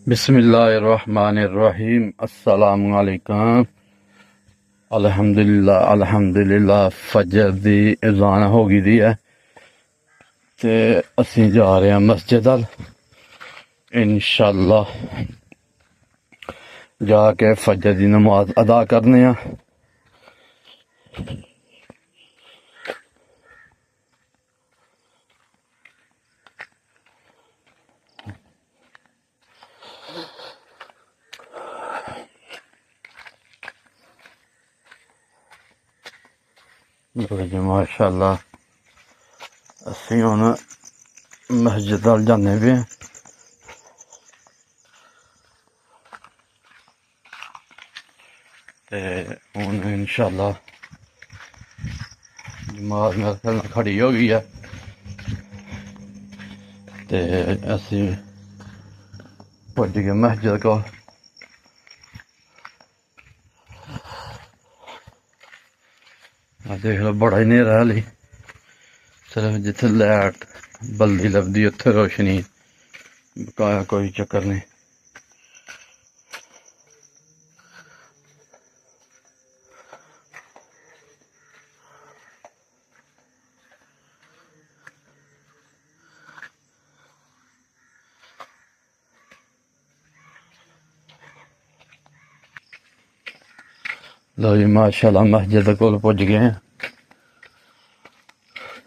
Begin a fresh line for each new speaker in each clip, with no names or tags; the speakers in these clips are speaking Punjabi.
बिस्मिल्लाहिर्रहमानिर्रहीम अस्सलामुअलैकुम। अल्हम्दुलिल्लाह अल्हम्दुलिल्लाह फजर दी अज़ान हो गई दी है ते असीं जा रहे हैं मस्जिद अल इंशाअल्लाह जाके फजर दी नमाज अदा करने हैं। जी माशाअल्लाह असीं हुण मस्जिद अल जाने पे हैं। ते हुण इंशाअल्लाह नमाज मेरे ख्याल नाल खड़ी हो गई है ते असीं पुज गए मस्जिद कोल। देख लो बड़ा ही नेरा हाली, सिर्फ जिथे लाइट बल्दी लभदी उत्थे रोशनी, बकाया कोई चक्कर नहीं। लो जी माशाअल्लाह मस्जिद कोल पुज गए हैं।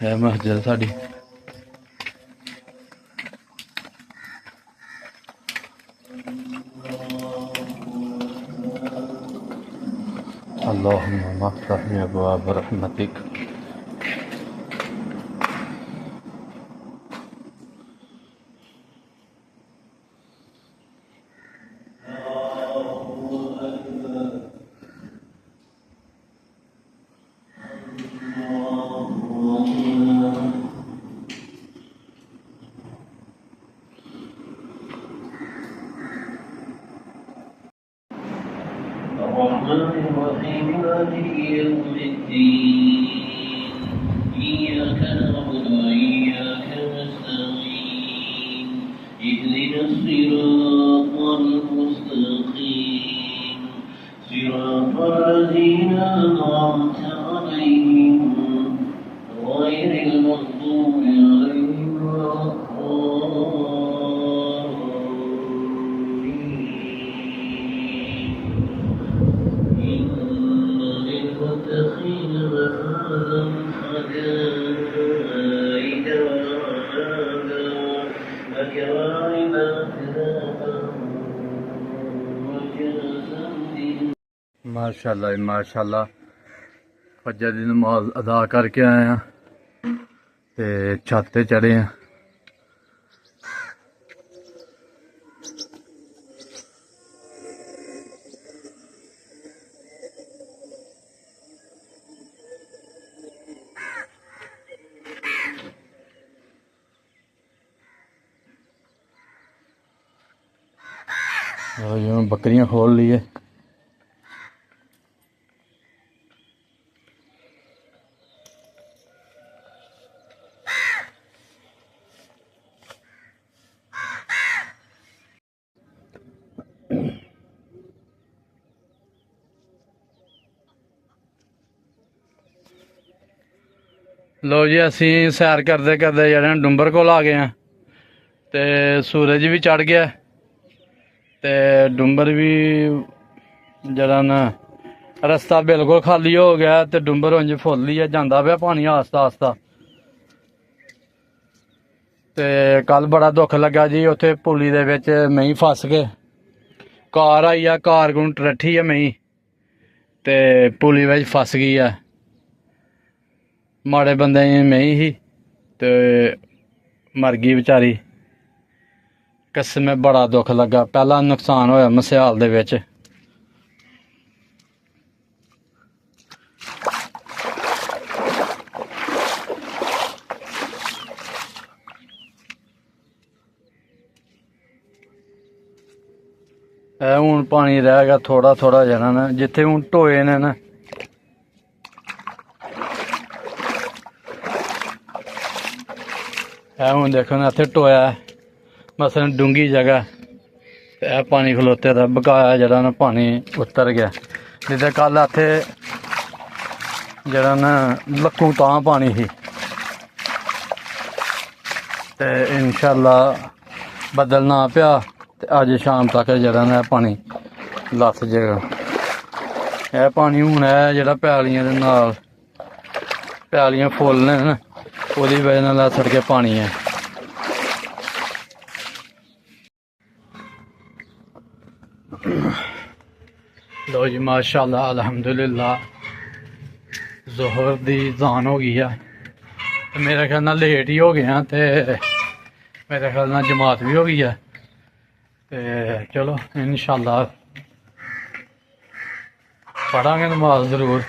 है मस्जिद साड़ी अल्लाहुम्मा मफ्तह लि अबवाब रहमतिक।
الرحمن الرحيم مالك يوم الدين إياك نعبد وإياك نستعين اهدنا الصراط المستقيم صراط الذين أنعمت عليهم غير المغضوب عليهم ولا للمتقين مفازا حدائق وأعنابا وكواعب أترابا وكأسا
माशाअल्लाह माशाअल्लाह फजर दी नमाज अदा करके आए हैं ते छत ते चढ़े हैं। बकरियां खोल ली है। लो जी असी सैर करते करते जड़े डुंबर कोल आ गए हैं ते सूरज भी चढ़ गया ते डुंबर भी जरा ना रस्ता बिल्कुल खाली हो गया ते डुंबर उंज फुल ही है, जांदा पिया पानी आस्ता आस्ता। ते कल बड़ा दुख लगा जी, उत्थे पुली दे विच मई फस के कार आई है, कार कोल टरट्ठी है मई ते पुली विच फस गई है। माड़े बंदे मई ही ते मर गई बेचारी। कसम बड़ा दुख लगा, पहला नुकसान होया मसियाल दे विच। हुण पानी रह गया थोड़ा थोड़ा जना ना, जिथे हुण टोए ने ना हुण देखो ना इत्थे टोया, मसलन डूंगी जगह ਤੇ ਇਹ ਪਾਣੀ ਖਲੋਤੇ ਦਾ ਬਕਾਇਆ ਜਿਹੜਾ ਨਾ ਪਾਣੀ ਉਤਰ ਗਿਆ। ਜਿੱਦਾਂ ਕੱਲ ਇੱਥੇ ਜਿਹੜਾ ਨਾ ਲੱਖੋਂ ਤਾਂ ਪਾਣੀ ਸੀ ਤੇ ਇਨਸ਼ਾਅੱਲਾ ਬੱਦਲ ਨਾ ਪਿਆ ਤੇ ਅੱਜ ਸ਼ਾਮ ਤੱਕ ਜਿਹੜਾ ਨਾ ਪਾਣੀ ਲੱਥ ਜਾਏਗਾ। ਇਹ ਪਾਣੀ ਹੁਣ ਹੈ ਜਿਹੜਾ ਪੈਲੀਆਂ ਦੇ ਨਾਲ ਪੈਲੀਆਂ ਫੁੱਲ ਨੇ ਨਾ ਉਹਦੀ ਵਜ੍ਹਾ ਨਾਲ ਲੱਥੜ ਕੇ ਪਾਣੀ ਹੈ। ਲੋ ਜੀ ਮਾਸ਼ਾਅੱਲਾ ਅਲਹਮਦੁਲਿਲਾ ਜ਼ੋਹਰ ਦੀ ਜ਼ਾਨ ਹੋ ਗਈ ਆ ਤੇ ਮੇਰੇ ਖਿਆਲ ਨਾਲ ਲੇਟ ਹੀ ਹੋ ਗਏ ਆ ਤੇ ਮੇਰੇ ਖਿਆਲ ਨਾਲ ਜਮਾਤ ਵੀ ਹੋ ਗਈ ਆ ਤੇ ਚਲੋ ਇਨਸ਼ਾਅੱਲਾ ਪੜਾਂਗੇ ਨਮਾਜ਼ ਜ਼ਰੂਰ।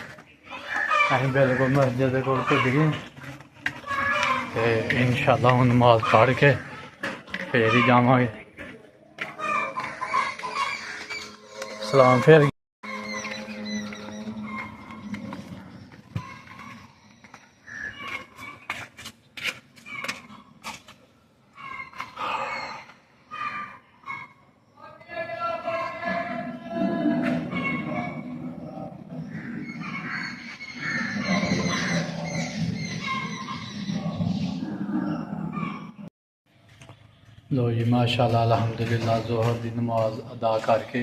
ਅਸੀਂ ਬਿਲਕੁਲ ਮਸਜਿਦ ਦੇ ਕੋਲ ਪੁੱਜ ਗਏ ਤੇ ਇਨਸ਼ਾਅੱਲਾ ਹੁਣ ਨਮਾਜ਼ ਪੜ੍ਹ ਕੇ ਫੇਰ ਹੀ ਜਾਵਾਂਗੇ। ਸਲਾਮ ਫੇਰ ਲੋ ਜੀ ਮਾਸ਼ਾਅੱਲਾ ਅਲਹਮਦੁਲਿਲਾ ਜ਼ੋਹਰ ਦੀ ਨਮਾਜ਼ ਅਦਾ ਕਰਕੇ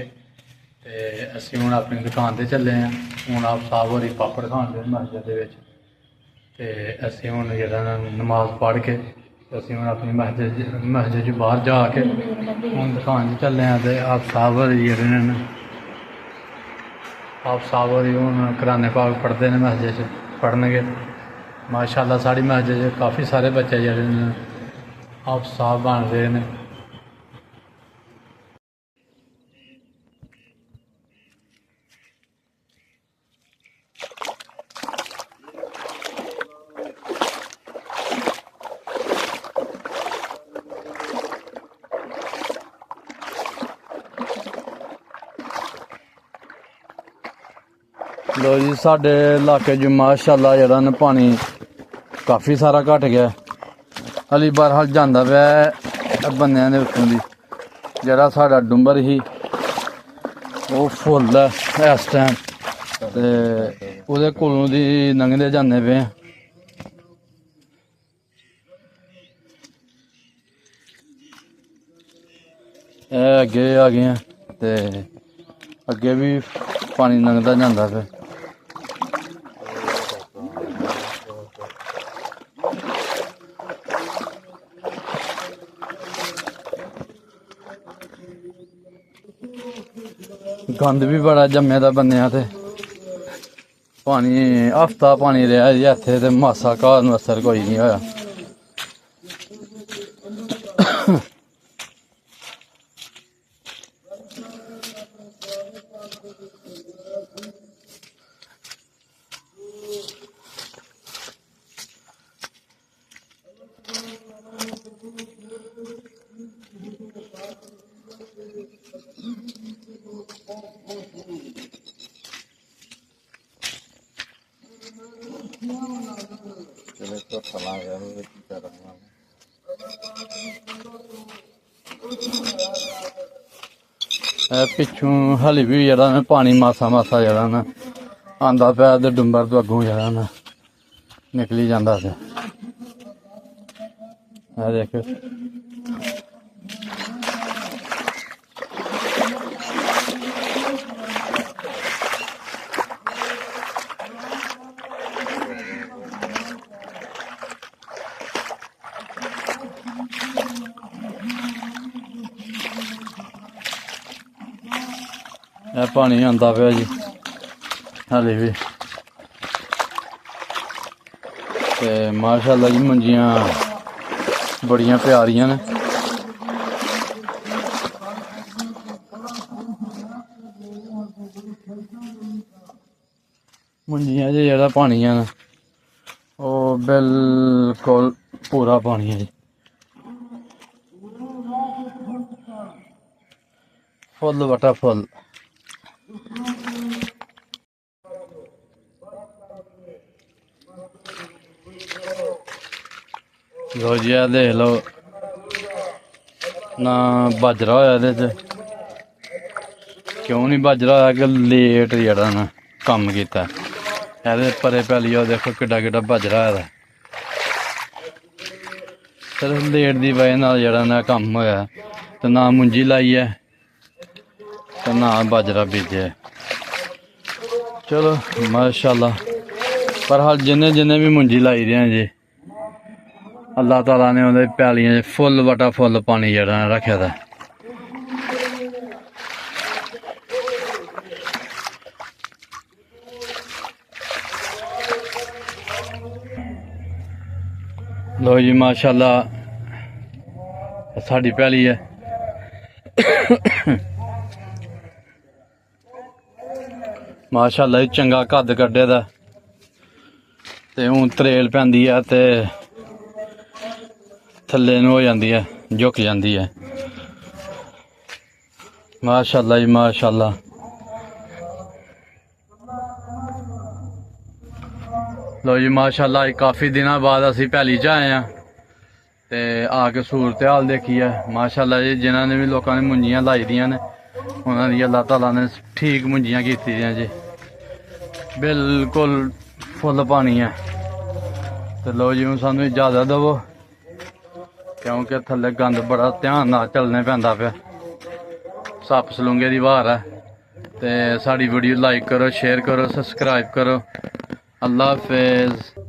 ਤੇ ਅਸੀਂ ਹੁਣ ਆਪਣੀ ਦੁਕਾਨ ਤੇ ਚੱਲੇ ਹਾਂ। ਹੁਣ ਆਪ ਸਾਹਿਬ ਹੋਰੀ ਪਾਪੜ ਖਾਣ ਦੇ ਮਸਜਿਦ ਦੇ ਵਿੱਚ ਤੇ ਅਸੀਂ ਹੁਣ ਜਿਹੜਾ ਨਾ ਨਮਾਜ਼ ਪੜ੍ਹ ਕੇ ਅਸੀਂ ਹੁਣ ਆਪਣੀ ਮਸਜਿਦ 'ਚ ਬਾਹਰ ਜਾ ਕੇ ਹੁਣ ਦੁਕਾਨ 'ਚ ਚੱਲੇ ਹਾਂ ਤੇ ਆਪ ਸਾਹਿਬ ਹੋਰੀ ਜਿਹੜੇ ਨੇ ਆਪ ਸਾਹਿਬ ਹੋਰੀ ਹੁਣ ਕੁਰਾਨ ਪਾਕ ਪੜ੍ਹਦੇ ਨੇ ਮਸਜਿਦ 'ਚ ਪੜ੍ਹਨਗੇ। ਮਾਸ਼ਾਅੱਲਾ ਸਾਡੀ ਮਸਜਿਦ 'ਚ ਕਾਫੀ ਸਾਰੇ ਬੱਚੇ ਜਿਹੜੇ ਨੇ ਆਪ ਸਾਹਿਬ ਬਣ ਰਹੇ ਨੇ। ਲੋ ਜੀ ਸਾਡੇ ਇਲਾਕੇ 'ਚ ਮਾਸ਼ਾਅੱਲਾ ਜਿਹੜਾ ਨਾ ਪਾਣੀ ਕਾਫੀ ਸਾਰਾ ਘਟ ਗਿਆ। ਹਲੀ ਬਹਰਹਾਲ ਜਾਂਦਾ ਪਿਆ ਬੰਨਿਆਂ ਦੇ ਉੱਤੋਂ ਦੀ ਜਿਹੜਾ ਸਾਡਾ ਡੁੰਬਰ ਸੀ ਉਹ ਫੁੱਲ ਹੈ ਇਸ ਟਾਈਮ ਤੇ ਉਹਦੇ ਕੋਲੋਂ ਦੀ ਲੰਘਦੇ ਜਾਂਦੇ ਪਏ। ਇਹ ਅੱਗੇ ਆ ਗਏ ਤੇ ਅੱਗੇ ਵੀ ਪਾਣੀ ਲੰਘਦਾ ਜਾਂਦਾ ਪਿਆ। ਗੰਦ ਵੀ ਬੜਾ ਜੰਮਿਆ ਦਾ ਬੰਨਿਆ ਤੇ ਪਾਣੀ ਹਫਤਾ ਪਾਣੀ ਰਿਹਾ ਜੀ ਇੱਥੇ ਤੇ ਮਾਸਾ ਘਾਹ ਨੂੰ ਅਸਰ ਕੋਈ ਨਹੀਂ ਹੋਇਆ। ਪਿੱਛੋਂ ਹਲੇ ਵੀ ਜਿਹੜਾ ਨਾ ਪਾਣੀ ਮਾਸਾ ਮਾਸਾ ਜਿਹੜਾ ਨਾ ਆਂਦਾ ਪਿਆ ਤੇ ਡੁੰਬਰ ਤੋਂ ਅੱਗੋਂ ਜਿਹੜਾ ਨਾ ਨਿਕਲੀ ਜਾਂਦਾ ਪਿਆ। ਇਹ ਦੇਖੋ ਇਹ ਪਾਣੀ ਆਂਦਾ ਪਿਆ ਜੀ ਹਾਲੇ ਵੀ ਤੇ ਮਾਸ਼ਾਅੱਲਾ ਜੀ ਮੰਜੀਆਂ ਬੜੀਆਂ ਪਿਆਰੀਆਂ ਨੇ। ਮੰਜੀਆਂ 'ਚ ਜਿਹੜਾ ਪਾਣੀ ਆ ਨਾ ਉਹ ਬਿਲਕੁਲ ਪੂਰਾ ਪਾਣੀ ਹੈ ਜੀ। ਫੁੱਲ ਵਟਾ ਫੁੱਲ। ਲੋ ਜੀ ਆ ਦੇਖ ਲਓ ਨਾ ਬਾਜਰਾ ਹੋਇਆ ਇਹਦੇ 'ਚ ਕਿਉਂ ਨਹੀਂ ਬਾਜਰਾ ਹੋਇਆ ਕਿ ਲੇਟ ਜਿਹੜਾ ਨਾ ਕੰਮ ਕੀਤਾ। ਇਹਦੇ ਪਰੇ ਪੈਲੀ ਉਹ ਦੇਖੋ ਕਿੱਡਾ ਕਿੱਡਾ ਬਾਜਰਾ ਹੋਇਆ। ਸਿਰਫ ਲੇਟ ਦੀ ਵਜ੍ਹਾ ਨਾਲ ਜਿਹੜਾ ਨਾ ਕੰਮ ਹੋਇਆ। ਤੇ ਨਾ ਮੁੰਜੀ ਲਾਈ ਹੈ ਤੇ ਨਾ ਬਾਜਰਾ ਬੀਜਿਆ। ਚਲੋ ਮਾਸ਼ਾਅੱਲਾ। ਪਰ ਹਾਲ ਜਿੰਨੇ ਵੀ ਮੁੰਜੀ ਲਾਈ ਰਹੇ ਜੀ, ਅੱਲਾਹ ਤਾਲਾ ਨੇ ਉਹਦੇ ਪੈਲੀਆਂ 'ਚ ਫੁੱਲ ਵਟਾ ਫੁੱਲ ਪਾਣੀ ਜਿਹੜਾ ਰੱਖਿਆ ਦਾ। ਲੋ ਜੀ ਮਾਸ਼ਾਅੱਲਾ ਸਾਡੀ ਪੈਲੀ ਹੈ। ਮਾਸ਼ਾਅੱਲਾ ਇਹ ਚੰਗਾ ਕੱਦ ਕੱਢੇ ਦਾ ਤੇ ਹੁਣ ਤਰੇਲ ਪੈਂਦੀ ਹੈ ਤੇ ਥੱਲੇ ਨੂੰ ਹੋ ਜਾਂਦੀ ਹੈ, ਝੁਕ ਜਾਂਦੀ ਹੈ। ਮਾਸ਼ਾਅੱਲਾ ਜੀ ਮਾਸ਼ਾਅੱਲਾ। ਲੋ ਜੀ ਮਾਸ਼ਾਅੱਲਾ ਕਾਫੀ ਦਿਨਾਂ ਬਾਅਦ ਅਸੀਂ ਭੈਲੀ 'ਚ ਆਏ ਹਾਂ ਤੇ ਆ ਕੇ ਸੂਰਤ ਹਾਲ ਦੇਖੀ ਹੈ। ਮਾਸ਼ਾਅੱਲਾ ਜੀ ਜਿਨ੍ਹਾਂ ਨੇ ਵੀ ਲੋਕਾਂ ਨੇ ਮੁੰਜੀਆਂ ਲਾਈ ਦੀਆਂ ਨੇ ਉਹਨਾਂ ਦੀ ਅੱਲਾਹ ਤਾਲਾ ਨੇ ਠੀਕ ਮੁੰਜੀਆਂ ਕੀਤੀਆਂ ਜੀ। ਬਿਲਕੁਲ ਫੁੱਲ ਪਾਣੀ ਹੈ। ਤੇ ਲੋ ਜੀ ਹੁਣ ਸਾਨੂੰ ਇਜਾਜ਼ਤ ਦੇਵੋ ਕਿਉਂਕਿ ਥੱਲੇ ਗੰਦ ਬੜਾ ਧਿਆਨ ਨਾਲ ਚੱਲਣੇ ਪੈਂਦਾ ਪਿਆ। ਸੱਪ ਸਲੂੰਗੇ ਦੀ ਵਾਰ ਹੈ। ਤੇ ਸਾਡੀ ਵੀਡੀਓ ਲਾਈਕ ਕਰੋ, ਸ਼ੇਅਰ ਕਰੋ, ਸਬਸਕ੍ਰਾਈਬ ਕਰੋ। अल्लाह हाफिज़।